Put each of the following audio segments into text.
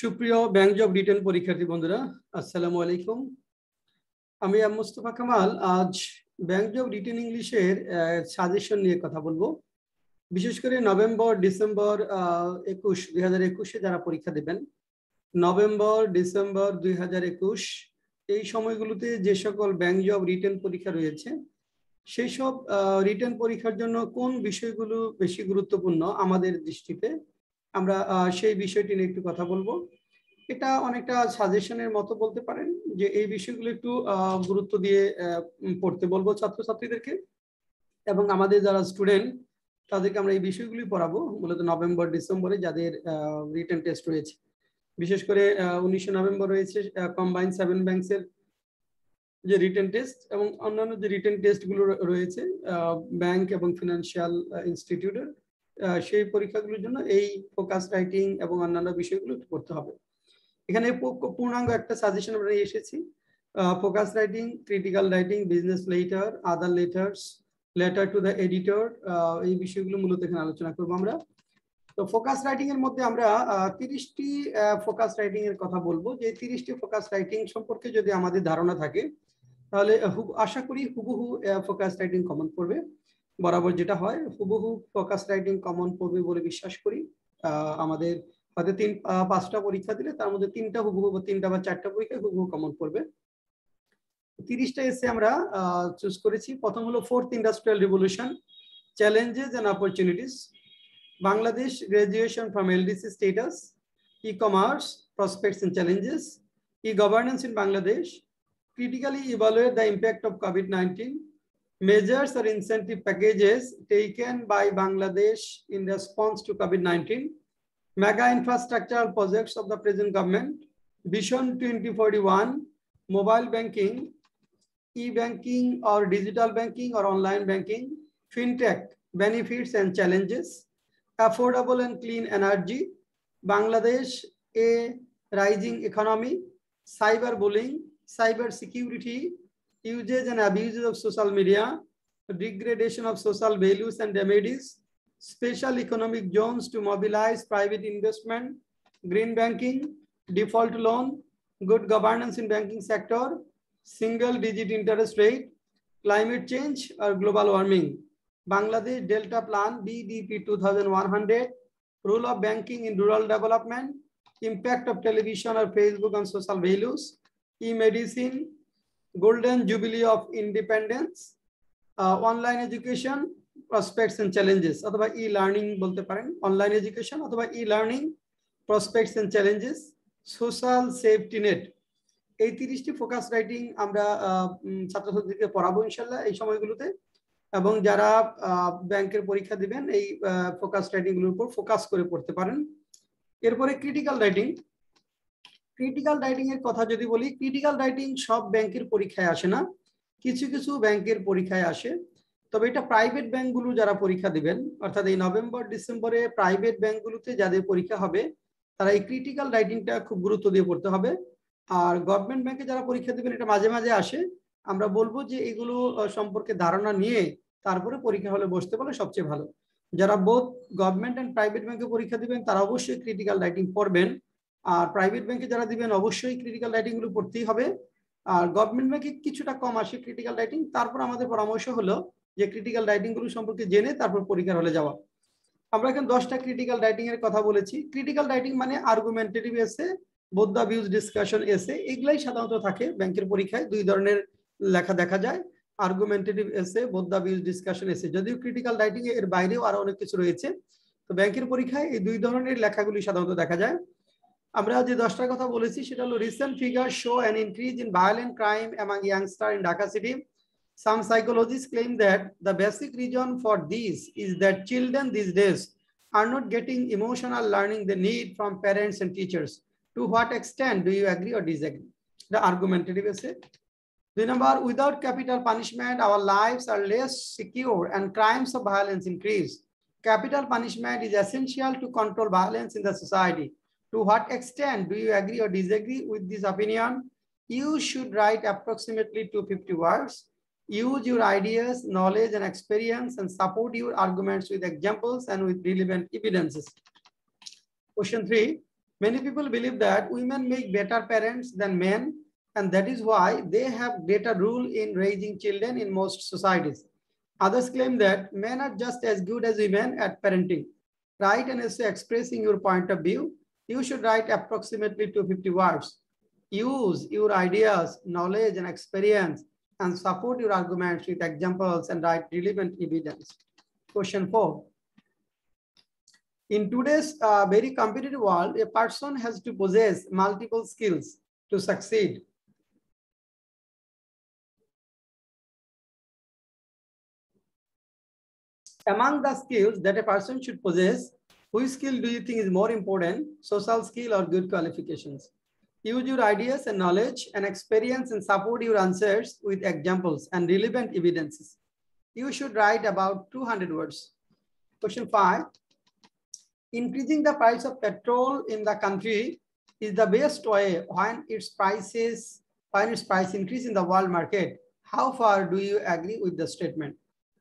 সুপ্রিয় bank job written পরীক্ষার্থী বন্ধুরা, আসসালামু আলাইকুম। আমি মুস্তফা কামাল আজ ব্যাংক জব রিটেন ইংলিশের সাজেশন নিয়ে কথা বলবো। বিশেষ করে নভেম্বর ডিসেম্বর 2021 যারা পরীক্ষা দেবেন, নভেম্বর ডিসেম্বর 2021 এই সময়গুলোতে যে সকল ব্যাংক জব রিটেন পরীক্ষা রয়েছে, সেই সব রিটেন পরীক্ষার জন্য কোন বিষয়গুলো বেশি গুরুত্বপূর্ণ আমাদের দৃষ্টিতে, আমরা সেই বিষয়টি নিয়ে একটু কথা বলবো। এটা অনেকটা সাজেশনের মতো বলতে পারেন, যে এই বিষয়গুলো একটু গুরুত্ব দিয়ে পড়তে বলবো ছাত্রছাত্রীদেরকে, এবং আমাদের যারা স্টুডেন্ট তাদেরকে আমরা এই বিষয়গুলি পড়াবো মূলত নভেম্বর ডিসেম্বরে যাদের রিটেন টেস্ট রয়েছে। বিশেষ করে 19 নভেম্বর রয়েছে কম্বাইন্ড 7 ব্যাংকসের যে রিটেন টেস্ট, এবং অন্যান্য যে রিটেন টেস্টগুলো রয়েছে ব্যাংক এবং ফিনান্সিয়াল ইনস্টিটিউটের, সেই পরীক্ষাগুলোর জন্য এই ফোকাস রাইটিং এবং অন্যান্য বিষয়গুলো পড়তে হবে। এখানে পূর্ণাঙ্গ একটা সাজেশন আমরা নিয়ে এসেছি। Focus writing, critical writing, business letter, other letters, letter to the editor, এই বিষয়গুলো মূলত এখানে আলোচনা করবো আমরা। তো ফোকাস রাইটিং এর মধ্যে আমরা 30টি ফোকাস রাইটিং এর কথা বলবো। যে 30টি ফোকাস রাইটিং সম্পর্কে যদি আমাদের ধারণা থাকে, তাহলে আশা করি হুবহু ফোকাস রাইটিং কমন পড়বে। বরাবর যেটা হয়, হুবহু ফোকাস রাইটিং কমন পড়বে বলে বিশ্বাস করি। আমাদের হয়তো 5টা পরীক্ষা দিলে তার মধ্যে 3টা হুবহু বা 3টা বা 4টা পরীক্ষায় হুবহু কমন পড়বে। 30টা এসে আমরা চুজ করেছি। প্রথম হলো fourth industrial revolution, challenges and opportunities, Bangladesh graduation from LDC status, e-commerce prospects and challenges, e-governance in Bangladesh, critically evaluate the impact of COVID-19, measures or incentive packages taken by Bangladesh in response to COVID-19, mega infrastructural projects of the present government, Vision 2041, mobile banking, e-banking or digital banking or online banking, fintech benefits and challenges, affordable and clean energy, Bangladesh a rising economy, cyberbullying, cyber security, uses and abuses of social media, degradation of social values and remedies, special economic zones to mobilize private investment, green banking, default loan, good governance in banking sector, single digit interest rate, climate change or global warming, Bangladesh Delta Plan BDP 2100, role of banking in rural development, impact of television or Facebook on social values, e-medicine, golden jubilee of independence, online education, prospects and challenges, অথবা e-learning বলতে পারেন, online education অথবা e-learning, prospects and challenges, social safety net। এই 30টি focus writing আমরা ছাত্রছাত্রীদেরকে পড়াবো ইনশাআল্লাহ এই সময়গুলোতে, এবং যারা ব্যাংকের পরীক্ষা দিবেন এই ফোকাস রাইটিং গুলোর উপর ফোকাস করে পড়তে পারেন। এরপরে ক্রিটিক্যাল রাইটিং। ক্রিটিক্যাল রাইটিং এর কথা যদি বলি, ক্রিটিক্যাল রাইটিং সব ব্যাংকের পরীক্ষায় আসে না, কিছু কিছু ব্যাংকের পরীক্ষায় আসে। তবে এটা প্রাইভেট ব্যাংকগুলো যারা পরীক্ষা দিবেন, অর্থাৎ এই নভেম্বর ডিসেম্বরে প্রাইভেট ব্যাংকগুলোতে যাদের পরীক্ষা হবে, তারা এই ক্রিটিক্যাল রাইটিংটা খুব গুরুত্ব দিয়ে পড়তে হবে। আর গভর্নমেন্ট ব্যাংকে যারা পরীক্ষা দিবেন, এটা মাঝে মাঝে আসে। আমরা বলবো যে এগুলো সম্পর্কে ধারণা নিয়ে তারপরে পরীক্ষা হলে বসতে পারলে সবচেয়ে ভালো। যারা বোথ গভর্নমেন্ট এন্ড প্রাইভেট ব্যাংকে পরীক্ষা দিবেন তারা অবশ্যই ক্রিটিক্যাল রাইটিং পড়বেন। আর প্রাইভেট ব্যাংকে যারা দিবেন অবশ্যই ক্রিটিক্যাল রাইটিং গুলো পড়তেই হবে। আর গভর্নমেন্ট ব্যাংকে কিছুটা কম আসে ক্রিটিক্যাল রাইটিং। তারপর আমাদের পরামর্শ হলো যে ক্রিটিক্যাল রাইটিং গুলো সম্পর্কে জেনে তারপর পরীক্ষার হলে যাওয়া। আমরা এখানে 10টা ক্রিটিক্যাল রাইটিং এর কথা বলেছি। ক্রিটিক্যাল রাইটিং মানে আর্গুমেন্টেটিভ এসে, বোথ দ্য ভিউজ ডিসকাশন এসে, এগুলাই সাধারণত থাকে ব্যাংকের পরীক্ষায়। দুই ধরনের লেখা দেখা যায়, আর্গুমেন্টেটিভ এসে, বোথ দ্য ভিউজ ডিসকাশন এসে। যদিও ক্রিটিক্যাল রাইটিং এর বাইরেও আরো অনেক কিছু রয়েছে, তো ব্যাংকের পরীক্ষায় এই দুই ধরনের লেখাগুলি সাধারণত দেখা যায়। আমরা যে 10টার কথা বলেছি সেটা হলো recent figure show an increase in violent crime among youngster in Dhaka city. Some psychologists claim that the basic reason for this is that children these days are not getting emotional learning they need from parents and teachers. To what extent do you agree or disagree? The argumentative essay. The number, without capital punishment, our lives are less secure and crimes of violence increase. Capital punishment is essential to control violence in the society. To what extent do you agree or disagree with this opinion? You should write approximately 250 words. Use your ideas, knowledge, and experience and support your arguments with examples and with relevant evidences. Question 3. Many people believe that women make better parents than men, and that is why they have greater rule in raising children in most societies. Others claim that men are just as good as women at parenting. Write an essay expressing your point of view. You should write approximately 250 words. Use your ideas, knowledge, and experience and support your arguments with examples and write relevant evidence. Question 4. In today's very competitive world, a person has to possess multiple skills to succeed. Among the skills that a person should possess, which skill do you think is more important, social skill or good qualifications? Use your ideas and knowledge and experience and support your answers with examples and relevant evidences. You should write about 200 words. Question 5. Increasing the price of petrol in the country is the best way when its price increase in the world market. How far do you agree with the statement?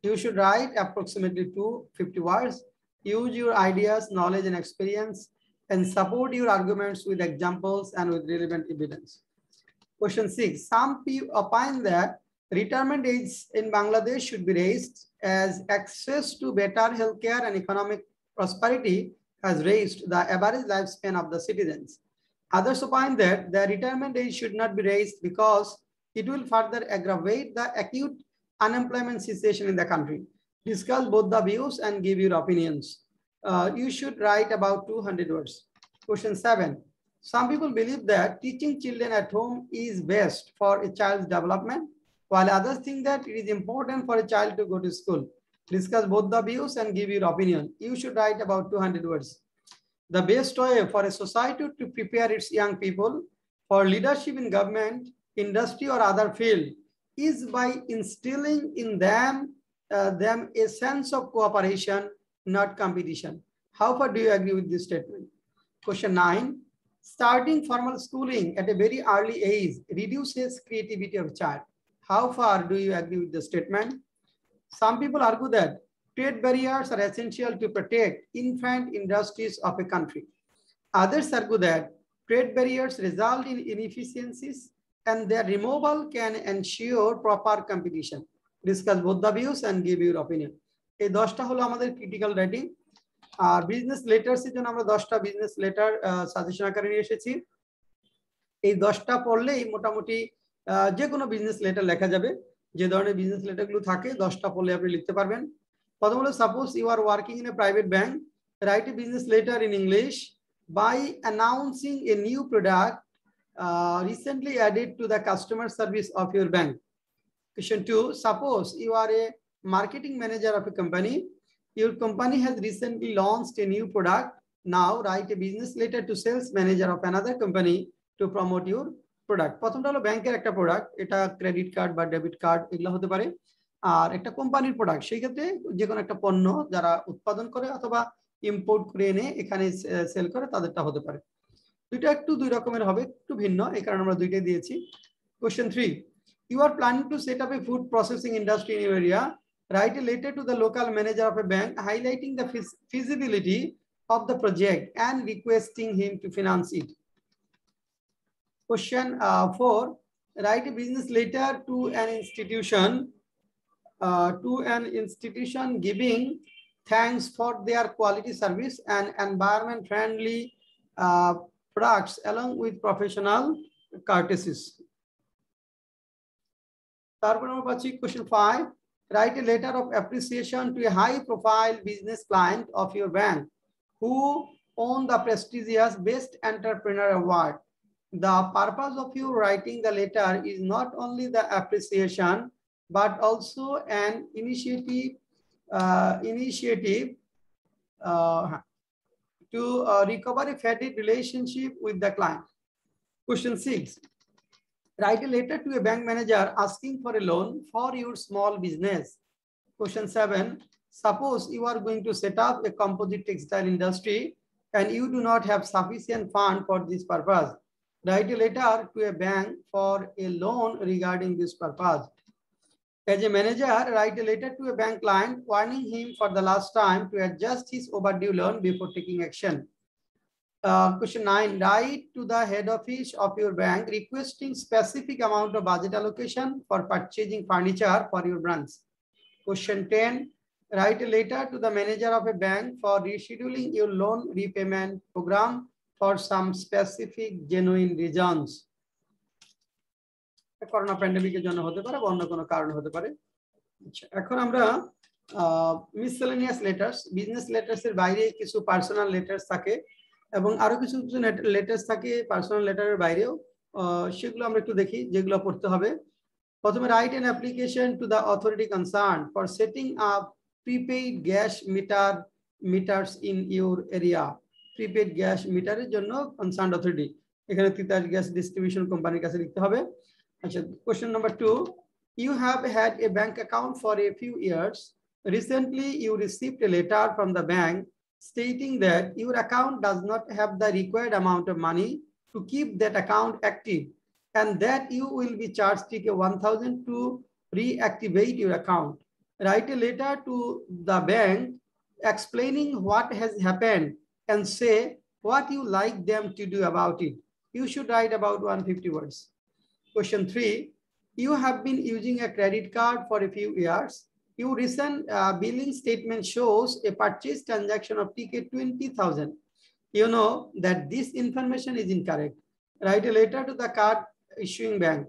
You should write approximately 250 words. Use your ideas, knowledge, and experience, and support your arguments with examples and with relevant evidence. Question 6. Some people opine that retirement age in Bangladesh should be raised as access to better healthcare and economic prosperity has raised the average lifespan of the citizens. Others opine that the retirement age should not be raised because it will further aggravate the acute unemployment situation in the country. Discuss both the views and give your opinions. You should write about 200 words. Question 7. Some people believe that teaching children at home is best for a child's development, while others think that it is important for a child to go to school. Discuss both the views and give your opinion. You should write about 200 words. The best way for a society to prepare its young people for leadership in government, industry, or other field is by instilling in them a sense of cooperation, not competition. How far do you agree with this statement? Question 9. Starting formal schooling at a very early age reduces creativity of child. How far do you agree with the statement? Some people argue that trade barriers are essential to protect infant industries of a country. Others argue that trade barriers result in inefficiencies and their removal can ensure proper competition. Discuss both the views and give your opinion. এই 10টা হলো আমাদের critical writing আর business letters এর জন্য আমরা 10টা business letter suggestion আকারে নিয়ে এসেছি। এই 10টা পড়লেই মোটামুটি যে কোনো বিজনেস লেটার লেখা যাবে। যে ধরনের বিজনেস লেটারগুলো থাকে 10টা পড়লে আপনি লিখতে পারবেন। প্রথম হলো suppose you are working in a private bank, right a business letter in English by announcing a new product recently added to the customer service of your bank. Question 2. Suppose you are a marketing manager of a company. Your company has recently launched a new product. Now write a business letter to sales manager of another company to promote your product. প্রথমটা হলো ব্যাংকের একটা product, এটা credit card বা debit card এগুলো হতে পারে। আর একটা কোম্পানির প্রোডাক্ট, সেই ক্ষেত্রে যে কোনো একটা পণ্য যারা উৎপাদন করে অথবা ইম্পোর্ট করে এনে এখানে সেল করে তাদেরটা হতে পারে। দুইটা একটু দুই রকমের হবে, একটু ভিন্ন, এই কারণে আমরা দুইটাই দিয়েছি। Question 3. You are planning to set up a food processing industry in your area. Write a letter to the local manager of a bank highlighting the feasibility of the project and requesting him to finance it. Question 4. Write a business letter to an institution giving thanks for their quality service and environment friendly products along with professional courtesies. Question 5. Write a letter of appreciation to a high-profile business client of your bank who won the prestigious Best Entrepreneur Award. The purpose of you writing the letter is not only the appreciation, but also an initiative to recover a faded relationship with the client. Question 6. Write a letter to a bank manager asking for a loan for your small business. Question 7. Suppose you are going to set up a composite textile industry and you do not have sufficient fund for this purpose. Write a letter to a bank for a loan regarding this purpose. As a manager, write a letter to a bank client warning him for the last time to adjust his overdue loan before taking action. Question 9, write to the head office of your bank requesting specific amount of budget allocation for purchasing furniture for your branch. Question 10, write a letter to the manager of a bank for rescheduling your loan repayment program for some specific genuine reasons. Corona প্যান্ডেমিকের জন্য হতে পারে বা অন্য কোনো কারণ হতে পারে। আচ্ছা, এখন আমরা মিসেলেনিয়াস লেটার্স, বিজনেস লেটার্স এর বাইরে কিছু পার্সোনাল লেটার্স থাকে এবং আরো কিছু কিছু লেটার্স থাকে পার্সোনাল লেটারের বাইরেও, সেগুলো আমরা একটু দেখি যেগুলো পড়তে হবে। প্রথমে write an application to the authority concern for setting up prepaid gas meters in your area. Prepaid gas মিটারের জন্য কনসার্ন অথরিটি, এখানে তিতাস গ্যাস ডিস্ট্রিবিউশন কোম্পানির কাছে লিখতে হবে। আচ্ছা, question number 2, you have had a bank account for a few years. Recently you received a letter from the bank stating that your account does not have the required amount of money to keep that account active and that you will be charged $1,000 to reactivate your account. Write a letter to the bank explaining what has happened and say what you like them to do about it. You should write about 150 words. Question 3, you have been using a credit card for a few years. Your recent billing statement shows a purchase transaction of $20,000. You know that this information is incorrect. Write a letter to the card issuing bank.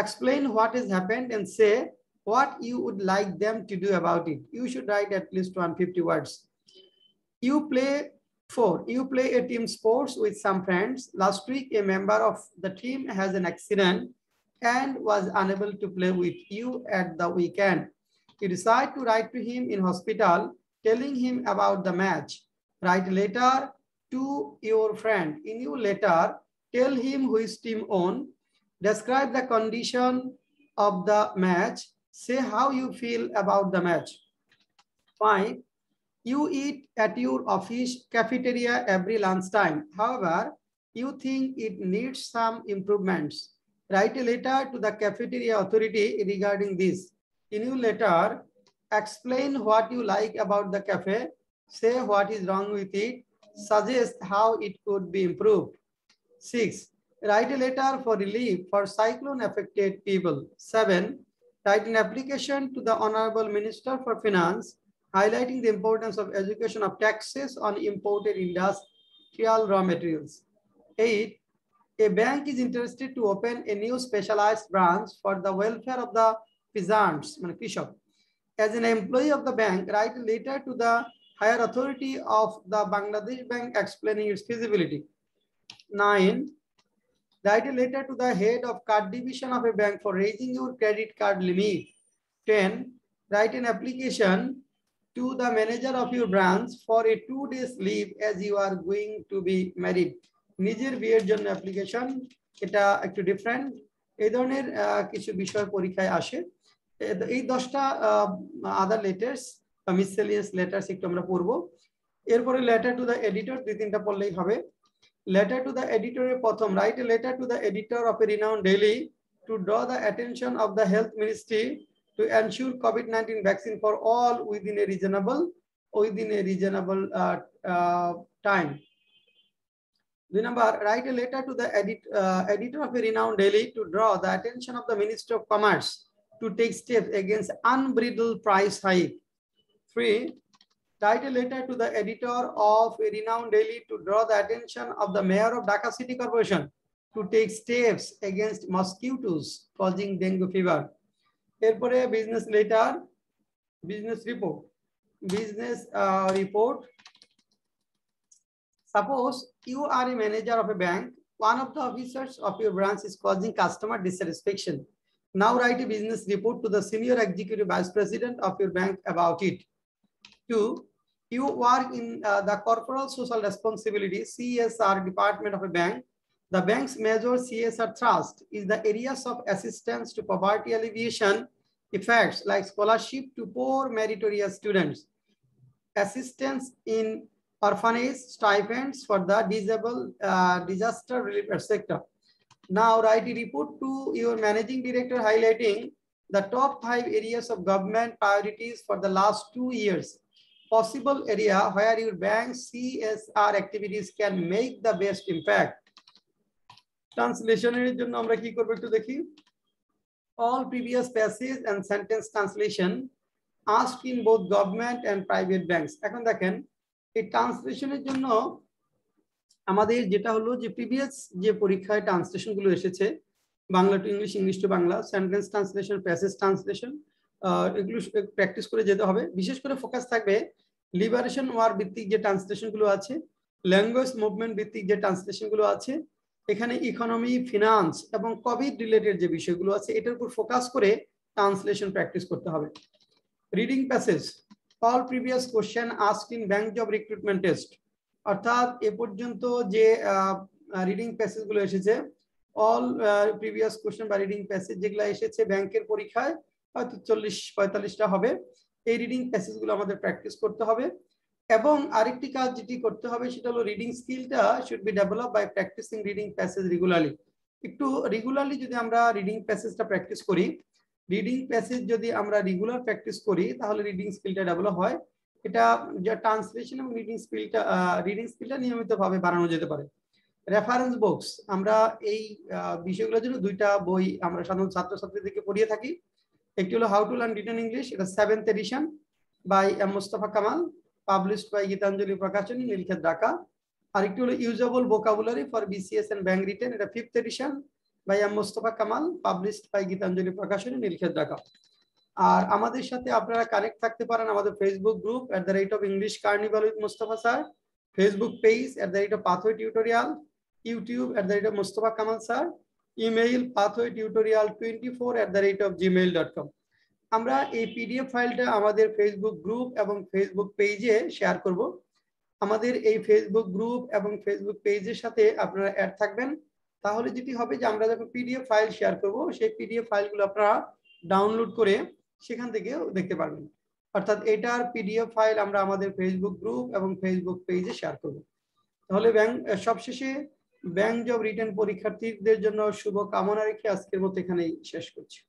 Explain what has happened and say what you would like them to do about it. You should write at least 150 words. You play a team sports with some friends. Last week, a member of the team has an accident and was unable to play with you at the weekend. You decide to write to him in hospital, telling him about the match. Write a letter to your friend. In your letter, tell him which team won. Describe the condition of the match. Say how you feel about the match. 5, you eat at your office cafeteria every lunchtime. However, you think it needs some improvements. Write a letter to the cafeteria authority regarding this. In your letter, explain what you like about the cafe, say what is wrong with it, suggest how it could be improved. 6, write a letter for relief for cyclone affected people. 7, write an application to the Honorable Minister for Finance, highlighting the importance of education of taxes on imported industrial raw materials. 8, a bank is interested to open a new specialized branch for the welfare of the peasants. As an employee of the bank, write a letter to the higher authority of the Bangladesh Bank explaining its feasibility. 9, write a letter to the head of card division of a bank for raising your credit card limit. 10, write an application to the manager of your branch for a 2 days leave as you are going to be married. নিজের বিয়ের জন্য application, এটা একটু different, এই ধরনের কিছু বিষয় পরীক্ষায় আসে। এই 10টা আদার লেটার্স বা মিসেলিয়াস লেটার্স একটু আমরা পড়বো। এরপরে লেটার টু দ্য এডিটর 2-3টা পড়লেই হবে। লেটার টু দ্য এডিটরের প্রথম, write a letter to the editor of A renowned daily two draw the attention of the health ministry to ensure COVID-19 vaccine for all within a reasonable time. The number, write a letter to the editor of a renowned daily to draw the attention of the Minister of Commerce to take steps against unbridled price hike. 3, write a letter to the editor of a renowned daily to draw the attention of the Mayor of Dhaka City Corporation to take steps against mosquitoes causing dengue fever. এরপরে business letter, business report. Suppose you are a manager of a bank. One of the officers of your branch is causing customer dissatisfaction. Now write a business report to the senior executive vice president of your bank about it. 2, you work in the corporate social responsibility CSR department of a bank. The bank's major CSR thrust is the areas of assistance to poverty alleviation effects like scholarship to poor meritorious students, assistance in orphanage, stipends for the disabled, disaster relief sector. Now write a report to your managing director highlighting the top 5 areas of government priorities for the last 2 years. possible area where your bank CSR activities can make the best impact. ট্রান্সলেশনের জন্য আমরা কি করব একটু দেখি। All previous passage and sentence translation asked in both government and private banks. এখন দেখেন এই ট্রান্সলেশনের জন্য আমাদের যেটা হলো যে প্রিভিয়াস যে পরীক্ষায় ট্রান্সলেশন গুলো এসেছে Bangla to English, English to Bangla, sentence translation, passage translation, এগুলো প্র্যাকটিস করে যেতে হবে। বিশেষ করে ফোকাস থাকবে লিবারেশন ওয়ার ভিত্তিক যে ট্রান্সলেশন গুলো আছে, ল্যাঙ্গুয়েজ মুভমেন্ট ভিত্তিক যে ট্রান্সলেশন গুলো আছে, এখানে ইকোনমি, ফিনান্স এবং কোভিড রিলেটেড যে বিষয়গুলো আছে এটার উপর ফোকাস করে ট্রান্সলেশন প্র্যাকটিস করতে হবে। Reading passage, all previous question asked in bank job recruitment test, অর্থাৎ এ পর্যন্ত যে রিডিং প্যাসেজ গুলো এসেছে, অল প্রিভিয়াস কোশ্চেন বা রিডিং প্যাসেজ যেগুলো এসেছে ব্যাংকের পরীক্ষায় হয়তো 40-45টা হবে, এই রিডিং প্যাসেজ গুলো আমাদের প্র্যাকটিস করতে হবে। এবং আরেকটি কাজ যেটি করতে হবে সেটা হলো রিডিং স্কিলটা should be develop by practising reading passage regularly. একটু রেগুলারলি যদি আমরা রিডিং প্যাসেজটা প্র্যাকটিস করি, রিডিং প্যাসেজ যদি আমরা রেগুলার প্র্যাকটিস করি তাহলে রিডিং স্কিলটা ডেভেলপ হয়। এটা যে ট্রান্সলেশন এবং রিডিং স্কিলটা নিয়মিতভাবে বাড়ানো যেতে পারে। রেফারেন্স বুকস, আমরা এই বিষয়গুলোর জন্য দুইটা বই আমরা সাধারণ ছাত্রছাত্রীদেরকে পড়িয়ে থাকি। একটি হলো how to learn written English, এটা 7th edition by M Mustafa Kamal, published by Gitanjali Prokashoni, Nilkhet, Dhaka. আরেকটি হলো usable vocabulary for BCS and bank written, এটা 5th edition by M Mustafa Kamal, published by Gitanjali Prokashoni, Nilkhet, Dhaka. আর আমাদের সাথে আপনারা কানেক্ট থাকতে পারেন আমাদের Facebook group @English Carnival with Mustafa Sir, Facebook page @Pathway Tutorial, YouTube @Mustafa Kamal Sir, email pathwaytutorial24@gmail.com। আমরা এই পিডিএফ ফাইলটা আমাদের ফেসবুক গ্রুপ এবং ফেসবুক পেজে শেয়ার করব। আমাদের এই ফেসবুক গ্রুপ এবং ফেসবুক পেজের সাথে আপনারা অ্যাড থাকবেন, তাহলে যেটি হবে যে আমরা যখন পিডিএফ ফাইল শেয়ার করব সেই পিডিএফ ফাইলগুলো আপনারা ডাউনলোড করে সেখান থেকে দেখতে পারবেন। অর্থাৎ এটার পিডিএফ ফাইল আমরা আমাদের ফেসবুক গ্রুপ এবং ফেসবুক পেজে শেয়ার করব। তাহলে সবশেষে ব্যাংক জব রিটেন পরীক্ষার্থীদের জন্য শুভ কামনা রেখে আজকের মতো এখানেই শেষ করছি।